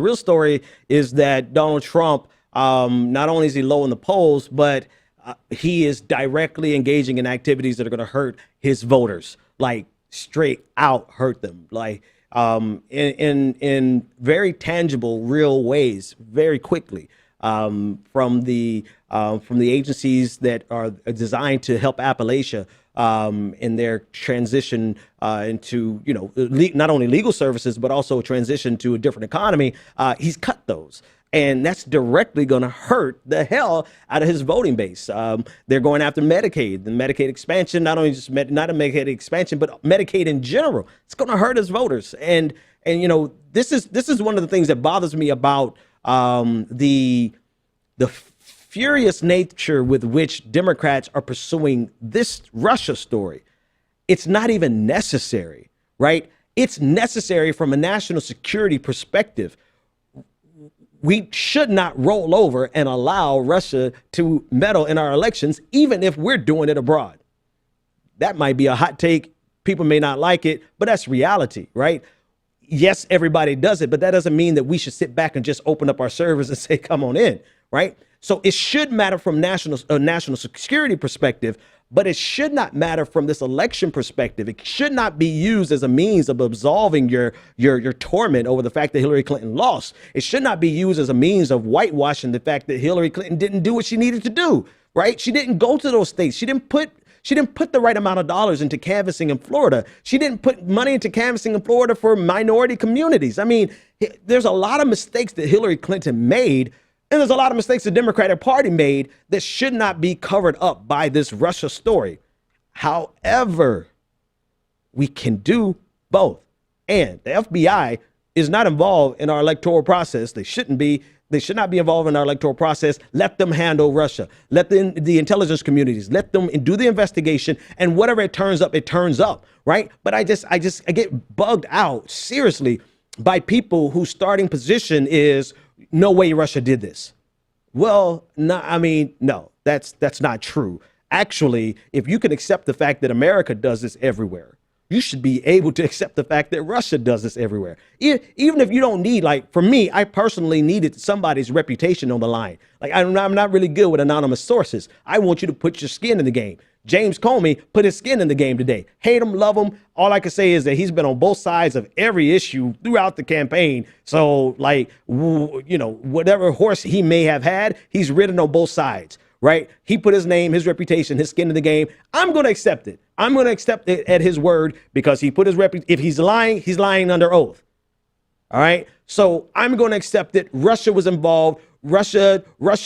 The real story is that Donald Trump, not only is he low in the polls, but he is directly engaging in activities that are going to hurt his voters, like straight out hurt them, like in very tangible, real ways, very quickly. From the agencies that are designed to help Appalachia in their transition into, not only legal services, but also transition to a different economy. He's cut those. And that's directly going to hurt the hell out of his voting base. They're going after Medicaid, the Medicaid expansion, not only just not a Medicaid expansion, but Medicaid in general. It's going to hurt his voters. And this is one of the things that bothers me about the furious nature with which Democrats are pursuing this Russia story. It's not even necessary, right? It's necessary from a national security perspective. We should not roll over and allow Russia to meddle in our elections, even if we're doing it abroad. That might be a hot take. People may not like it, but that's reality, right? Yes, everybody does it, but that doesn't mean that we should sit back and just open up our servers and say, come on in, right? So it should matter from national security perspective, but it should not matter from this election perspective. It should not be used as a means of absolving your torment over the fact that Hillary Clinton lost. It should not be used as a means of whitewashing the fact that Hillary Clinton didn't do what she needed to do, right? She didn't go to those states. She didn't put the right amount of dollars into canvassing in Florida. She didn't put money into canvassing in Florida for minority communities. I mean, there's a lot of mistakes that Hillary Clinton made, and there's a lot of mistakes the Democratic Party made that should not be covered up by this Russia story. However, we can do both. And the FBI is not involved in our electoral process. They shouldn't be. They should not be involved in our electoral process. Let them handle Russia. Let the intelligence communities, let them do the investigation, and whatever it turns up, right? But I get bugged out seriously by people whose starting position is no way Russia did this. Well, no, that's not true. Actually, if you can accept the fact that America does this everywhere, you should be able to accept the fact that Russia does this everywhere. Even if you don't need, like, for me, I personally needed somebody's reputation on the line. Like, I'm not really good with anonymous sources. I want you to put your skin in the game. James Comey put his skin in the game today. Hate him, love him. All I can say is that he's been on both sides of every issue throughout the campaign. So, like, whatever horse he may have had, he's ridden on both sides, right? He put his name, his reputation, his skin in the game. I'm going to accept it. I'm going to accept it at his word because he put his if he's lying under oath. All right. So I'm going to accept it. Russia was involved. Russia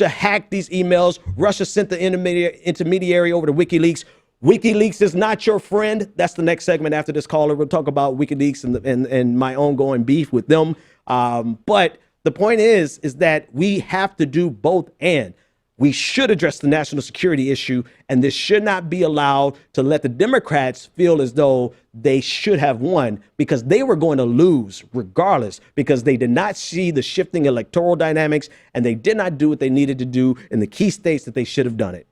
hacked these emails. Russia sent the intermediary over to WikiLeaks. WikiLeaks is not your friend. That's the next segment after this caller. We'll talk about WikiLeaks and my ongoing beef with them. But the point is that we have to do both, and we should address the national security issue, and this should not be allowed to let the Democrats feel as though they should have won, because they were going to lose regardless, because they did not see the shifting electoral dynamics and they did not do what they needed to do in the key states that they should have done it.